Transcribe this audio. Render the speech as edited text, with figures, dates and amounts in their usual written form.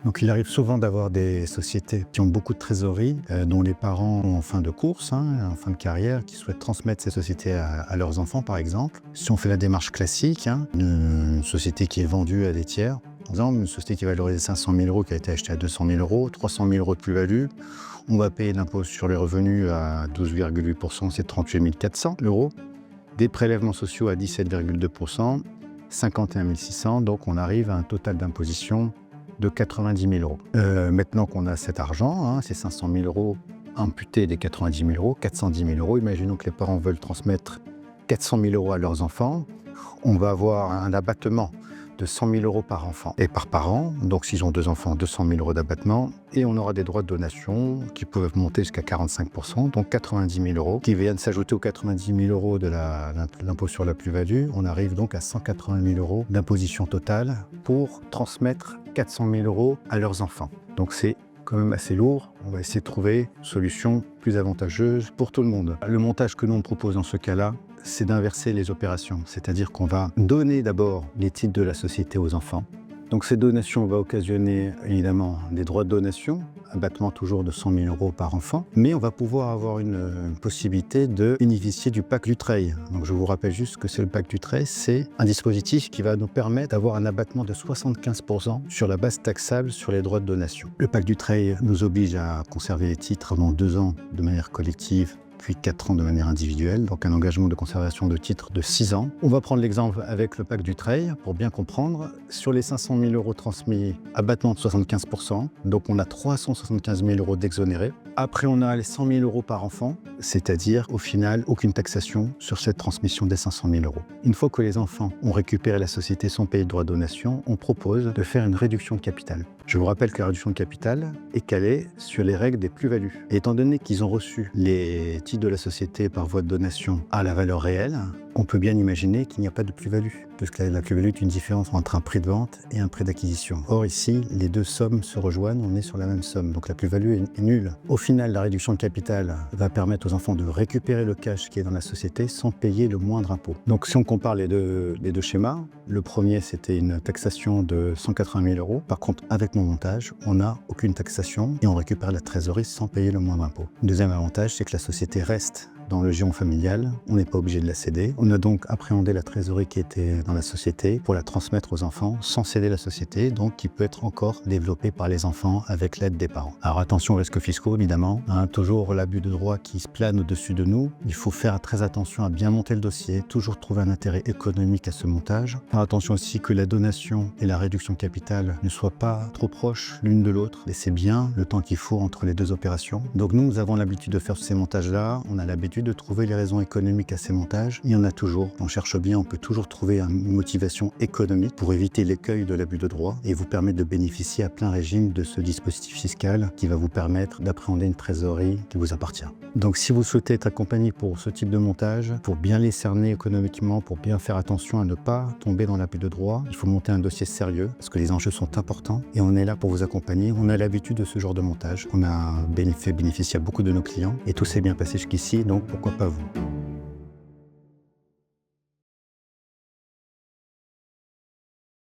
Donc il arrive souvent d'avoir des sociétés qui ont beaucoup de trésorerie, dont les parents sont en fin de course, en fin de carrière, qui souhaitent transmettre ces sociétés à leurs enfants par exemple. Si on fait la démarche classique, une société qui est vendue à des tiers, par exemple une société qui est valorisée 500 000 € qui a été achetée à 200 000 €, 300 000 € de plus-value, on va payer l'impôt sur les revenus à 12,8%, c'est 38 400 €. Des prélèvements sociaux à 17,2%, 51 600 €, donc on arrive à un total d'imposition de 90 000 €. Maintenant qu'on a cet argent, ces 500 000 € amputés des 90 000 €, 410 000 €, imaginons que les parents veulent transmettre 400 000 € à leurs enfants, on va avoir un abattement de 100 000 € par enfant et par parent. Donc s'ils ont 2 enfants, 200 000 € d'abattement, et on aura des droits de donation qui peuvent monter jusqu'à 45%, donc 90 000 € qui viennent s'ajouter aux 90 000 € de l'impôt sur la plus-value. On arrive donc à 180 000 € d'imposition totale pour transmettre 400 000 € à leurs enfants. Donc c'est quand même assez lourd. On va essayer de trouver une solution plus avantageuse pour tout le monde. Le montage que nous on propose dans ce cas-là, c'est d'inverser les opérations. C'est-à-dire qu'on va donner d'abord les titres de la société aux enfants. Donc ces donations vont occasionner évidemment des droits de donation, abattement toujours de 100 000 € par enfant, mais on va pouvoir avoir une possibilité de bénéficier du Pacte Dutreil. Donc je vous rappelle juste que c'est le Pacte Dutreil, c'est un dispositif qui va nous permettre d'avoir un abattement de 75% sur la base taxable sur les droits de donation. Le Pacte Dutreil nous oblige à conserver les titres pendant 2 ans de manière collective, puis 4 ans de manière individuelle, donc un engagement de conservation de titres de 6 ans. On va prendre l'exemple avec le Pacte Dutreil pour bien comprendre. Sur les 500 000 € transmis, abattement de 75%, donc on a 375 000 € d'exonérés. Après, on a les 100 000 € par enfant, c'est-à-dire au final, aucune taxation sur cette transmission des 500 000 €. Une fois que les enfants ont récupéré la société sans payer de droits de donation, on propose de faire une réduction de capital. Je vous rappelle que la réduction de capital est calée sur les règles des plus-values. Et étant donné qu'ils ont reçu les titres de la société par voie de donation à la valeur réelle, on peut bien imaginer qu'il n'y a pas de plus-value, parce que la plus-value est une différence entre un prix de vente et un prix d'acquisition. Or ici, les deux sommes se rejoignent, on est sur la même somme, donc la plus-value est nulle. Au final, la réduction de capital va permettre aux enfants de récupérer le cash qui est dans la société sans payer le moindre impôt. Donc si on compare les deux schémas, le premier c'était une taxation de 180 000 €. Par contre, avec mon montage, on n'a aucune taxation et on récupère la trésorerie sans payer le moindre impôt. Deuxième avantage, c'est que la société reste dans le giron familial, on n'est pas obligé de la céder. On a donc appréhendé la trésorerie qui était dans la société pour la transmettre aux enfants sans céder la société, donc qui peut être encore développée par les enfants avec l'aide des parents. Alors attention aux risques fiscaux évidemment, toujours l'abus de droit qui se plane au-dessus de nous. Il faut faire très attention à bien monter le dossier, toujours trouver un intérêt économique à ce montage. Faire attention aussi que la donation et la réduction de capital ne soient pas trop proches l'une de l'autre. Laissez bien le temps qu'il faut entre les deux opérations. Donc nous avons l'habitude de faire ces montages-là, on a l'habitude de trouver les raisons économiques à ces montages. Il y en a toujours. On cherche bien, on peut toujours trouver une motivation économique pour éviter l'écueil de l'abus de droit et vous permettre de bénéficier à plein régime de ce dispositif fiscal qui va vous permettre d'appréhender une trésorerie qui vous appartient. Donc si vous souhaitez être accompagné pour ce type de montage, pour bien les cerner économiquement, pour bien faire attention à ne pas tomber dans l'abus de droit, il faut monter un dossier sérieux parce que les enjeux sont importants et on est là pour vous accompagner. On a l'habitude de ce genre de montage. On a fait bénéficier à beaucoup de nos clients et tout s'est bien passé jusqu'ici, donc pourquoi pas vous.